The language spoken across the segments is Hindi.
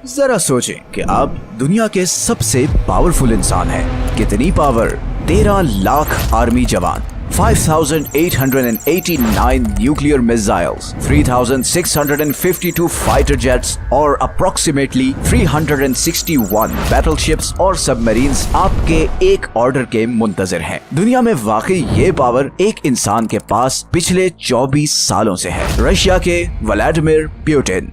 जरा सोचें कि आप दुनिया के सबसे पावरफुल इंसान हैं। कितनी पावर? 13 लाख आर्मी जवान, 5,889 न्यूक्लियर मिसाइल्स, 3,652 फाइटर जेट्स और अप्रोक्सीमेटली 361 बैटलशिप्स और सबमरीन्स आपके एक ऑर्डर के मुंतजर हैं। दुनिया में वाकई ये पावर एक इंसान के पास पिछले 24 सालों से है, रशिया के Vladimir Putin.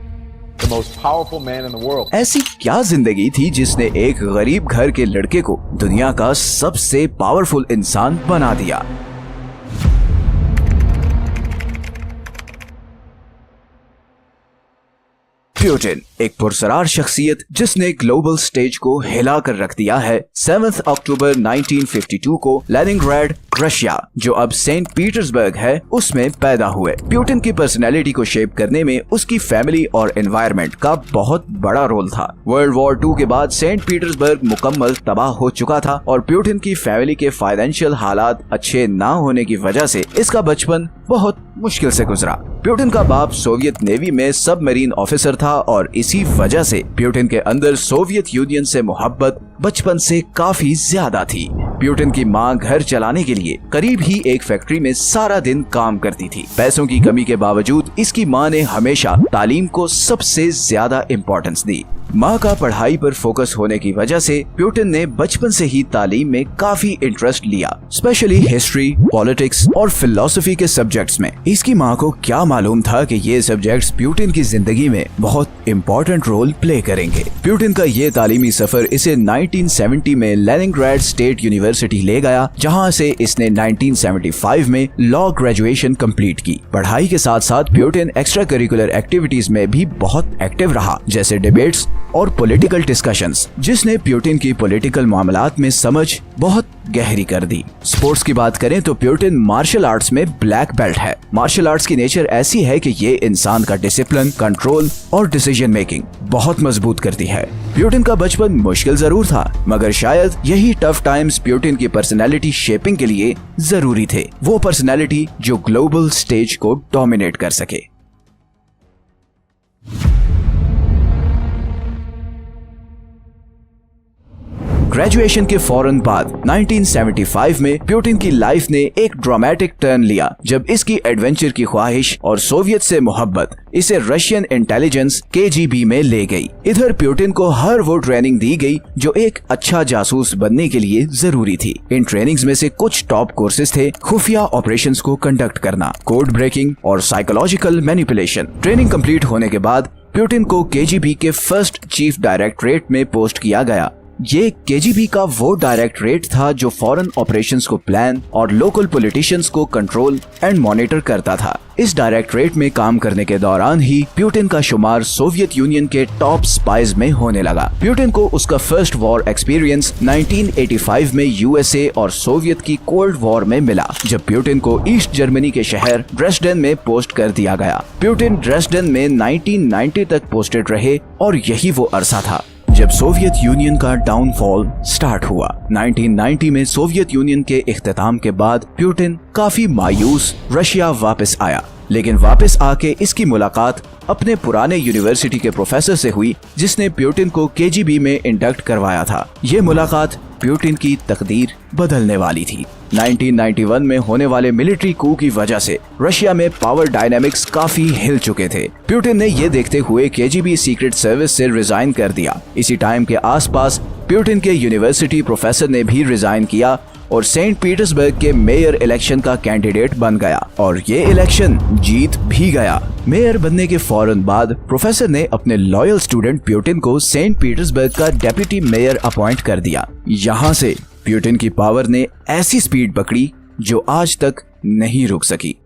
The most powerful man in the world. ऐसी क्या जिंदगी थी जिसने एक गरीब घर के लड़के को दुनिया का सबसे पावरफुल इंसान बना दिया? पुतिन एक पुरसरार शख्सियत जिसने ग्लोबल स्टेज को हिला कर रख दिया है। 7 अक्टूबर 1952 को लेनिनग्राड, रशिया, जो अब सेंट पीटर्सबर्ग है, उसमें पैदा हुए। पुतिन की पर्सनैलिटी को शेप करने में उसकी फैमिली और एनवायरनमेंट का बहुत बड़ा रोल था। वर्ल्ड वॉर 2 के बाद सेंट पीटर्सबर्ग मुकम्मल तबाह हो चुका था और पुतिन की फैमिली के फाइनेंशियल हालात अच्छे ना होने की वजह से इसका बचपन बहुत मुश्किल से गुजरा। पुतिन का बाप सोवियत नेवी में सबमरीन ऑफिसर था और इसी वजह से पुतिन के अंदर सोवियत यूनियन से मोहब्बत बचपन से काफी ज्यादा थी। पुतिन की मां घर चलाने के लिए करीब ही एक फैक्ट्री में सारा दिन काम करती थी। पैसों की कमी के बावजूद इसकी मां ने हमेशा तालीम को सबसे ज्यादा इम्पोर्टेंस दी। माँ का पढ़ाई पर फोकस होने की वजह से पुतिन ने बचपन से ही तालीम में काफी इंटरेस्ट लिया, स्पेशली हिस्ट्री, पॉलिटिक्स और फिलॉसफी के सब्जेक्ट्स में। इसकी माँ को क्या मालूम था कि ये सब्जेक्ट्स पुतिन की जिंदगी में बहुत इम्पोर्टेंट रोल प्ले करेंगे। पुतिन का ये तालीमी सफर इसे 1970 में लेनिनग्राड स्टेट यूनिवर्सिटी ले गया, जहाँ से इसने 1975 में लॉ ग्रेजुएशन कंप्लीट की। पढ़ाई के साथ साथ पुतिन एक्स्ट्रा करिकुलर एक्टिविटीज में भी बहुत एक्टिव रहा, जैसे डिबेट्स और पॉलिटिकल डिस्कशंस, जिसने पुतिन की पॉलिटिकल मामलात में समझ बहुत गहरी कर दी। स्पोर्ट्स की बात करें तो पुतिन मार्शल आर्ट्स में ब्लैक बेल्ट है। मार्शल आर्ट्स की नेचर ऐसी है कि ये इंसान का डिसिप्लिन, कंट्रोल और डिसीजन मेकिंग बहुत मजबूत करती है। पुतिन का बचपन मुश्किल जरूर था, मगर शायद यही टफ टाइम्स पुतिन की पर्सनैलिटी शेपिंग के लिए जरूरी थे। वो पर्सनैलिटी जो ग्लोबल स्टेज को डोमिनेट कर सके। ग्रेजुएशन के फौरन बाद 1975 में पुतिन की लाइफ ने एक ड्रामेटिक टर्न लिया, जब इसकी एडवेंचर की ख्वाहिश और सोवियत से मोहब्बत इसे रशियन इंटेलिजेंस KGB में ले गई। इधर पुतिन को हर वो ट्रेनिंग दी गई जो एक अच्छा जासूस बनने के लिए जरूरी थी। इन ट्रेनिंग्स में से कुछ टॉप कोर्सेज थे: खुफिया ऑपरेशंस को कंडक्ट करना, कोड ब्रेकिंग और साइकोलॉजिकल मैनिपुलेशन। ट्रेनिंग कंप्लीट होने के बाद पुतिन को KGB के फर्स्ट चीफ डायरेक्टरेट में पोस्ट किया गया। ये KGB का वो डायरेक्टरेट था जो फॉरेन ऑपरेशंस को प्लान और लोकल पॉलिटिशियंस को कंट्रोल एंड मॉनिटर करता था। इस डायरेक्टरेट में काम करने के दौरान ही पुतिन का शुमार सोवियत यूनियन के टॉप स्पाइज में होने लगा। पुतिन को उसका फर्स्ट वॉर एक्सपीरियंस 1985 में USA और सोवियत की कोल्ड वॉर में मिला, जब पुतिन को ईस्ट जर्मनी के शहर ड्रेसडेन में पोस्ट कर दिया गया। पुतिन ड्रेसडेन में 1990 तक पोस्टेड रहे और यही वो अरसा था जब सोवियत यूनियन का डाउनफॉल स्टार्ट हुआ। 1990 में सोवियत यूनियन के इख्तिताम के बाद पुतिन काफी मायूस रशिया वापस आया, लेकिन वापस आके इसकी मुलाकात अपने पुराने यूनिवर्सिटी के प्रोफेसर से हुई, जिसने पुतिन को KGB में इंडक्ट करवाया था। ये मुलाकात पुतिन की तकदीर बदलने वाली थी। 1991 में होने वाले मिलिट्री कू की वजह से रशिया में पावर डायनामिक्स काफी हिल चुके थे। पुतिन ने ये देखते हुए KGB सीक्रेट सर्विस से रिजाइन कर दिया। इसी टाइम के आसपास पुतिन के यूनिवर्सिटी प्रोफेसर ने भी रिजाइन किया और सेंट पीटर्सबर्ग के मेयर इलेक्शन का कैंडिडेट बन गया और ये इलेक्शन जीत भी गया। मेयर बनने के फौरन बाद प्रोफेसर ने अपने लॉयल स्टूडेंट पुतिन को सेंट पीटर्सबर्ग का डेप्यूटी मेयर अपॉइंट कर दिया। यहाँ से पुतिन की पावर ने ऐसी स्पीड पकड़ी जो आज तक नहीं रुक सकी।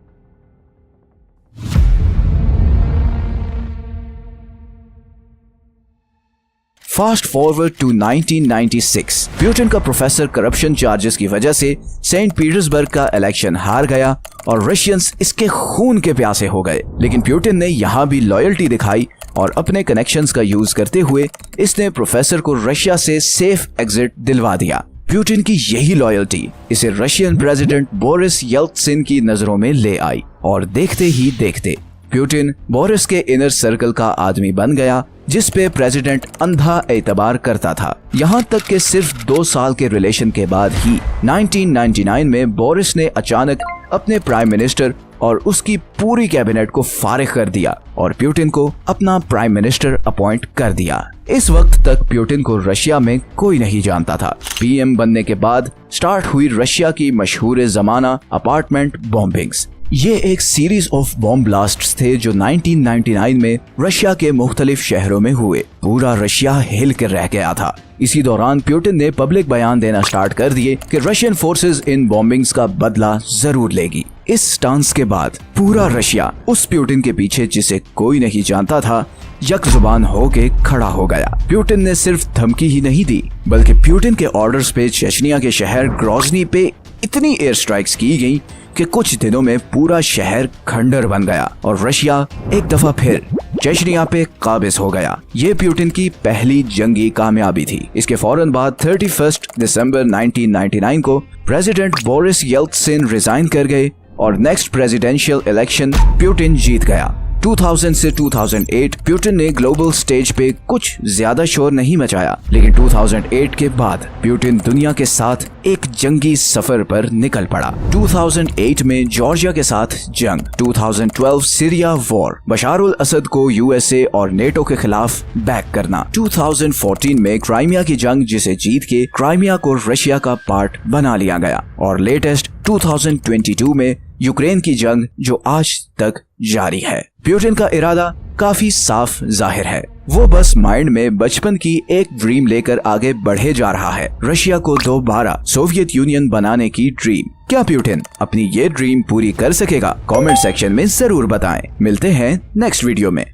फास्ट फॉरवर्ड टू 1996, पुतिन का प्रोफेसर करप्शन चार्जेस की वजह से सेंट पीटर्सबर्ग का इलेक्शन हार गया और रशियंस इसके खून के प्यासे हो गए। लेकिन पुतिन ने यहाँ भी लॉयल्टी दिखाई और अपने कनेक्शंस का यूज करते हुए इसने प्रोफेसर को रशिया से सेफ एग्जिट दिलवा दिया। पुतिन की यही लॉयल्टी इसे रशियन प्रेसिडेंट बोरिस येल्त्सिन की नजरों में ले आई और देखते ही देखते पुतिन बोरिस के इनर सर्कल का आदमी बन गया जिस पे प्रेसिडेंट अंधा एतबार करता था। यहाँ तक कि सिर्फ 2 साल के रिलेशन के बाद ही 1999 में बोरिस ने अचानक अपने प्राइम मिनिस्टर और उसकी पूरी कैबिनेट को फारिग कर दिया और पुतिन को अपना प्राइम मिनिस्टर अपॉइंट कर दिया। इस वक्त तक पुतिन को रशिया में कोई नहीं जानता था। पीएम बनने के बाद स्टार्ट हुई रशिया की मशहूर जमाना अपार्टमेंट बॉम्बिंग्स। ये एक सीरीज ऑफ बॉम्ब ब्लास्ट्स थे जो 1999 में रशिया के मुख्तलिफ शहरों में हुए। पूरा रशिया हिल कर रह गया था। इसी दौरान पुतिन ने पब्लिक बयान देना स्टार्ट कर दिए कि रशियन फोर्सेस इन बॉम्बिंग्स का बदला जरूर लेगी। इस स्टांस के बाद पूरा रशिया उस पुतिन के पीछे जिसे कोई नहीं जानता था यकजुबान होके खड़ा हो गया। पुतिन ने सिर्फ धमकी ही नहीं दी बल्कि पुतिन के ऑर्डर्स पे चेचनिया के शहर ग्रोजनी पे इतनी एयर स्ट्राइक्स की गई कि कुछ दिनों में पूरा शहर खंडर बन गया और रशिया एक दफा फिर चेचनिया पे काबिज हो गया। ये पुतिन की पहली जंगी कामयाबी थी। इसके फौरन बाद 31 दिसंबर 1999 को प्रेसिडेंट बोरिस येल्त्सिन रिजाइन कर गए और नेक्स्ट प्रेसिडेंशियल इलेक्शन पुतिन जीत गया। 2000 से 2008 पुतिन ने ग्लोबल स्टेज पे कुछ ज्यादा शोर नहीं मचाया, लेकिन 2008 के बाद पुतिन दुनिया के साथ एक जंगी सफर पर निकल पड़ा। 2008 में जॉर्जिया के साथ जंग, 2012 सीरिया वॉर, बशार उल असद को यूएसए और नेटो के खिलाफ बैक करना, 2014 में क्राइमिया की जंग जिसे जीत के क्राइमिया को रशिया का पार्ट बना लिया गया और लेटेस्ट 2022 में यूक्रेन की जंग जो आज तक जारी है। पुतिन का इरादा काफी साफ जाहिर है। वो बस माइंड में बचपन की एक ड्रीम लेकर आगे बढ़े जा रहा है, रशिया को दोबारा सोवियत यूनियन बनाने की ड्रीम। क्या पुतिन अपनी ये ड्रीम पूरी कर सकेगा? कमेंट सेक्शन में जरूर बताएं। मिलते हैं नेक्स्ट वीडियो में।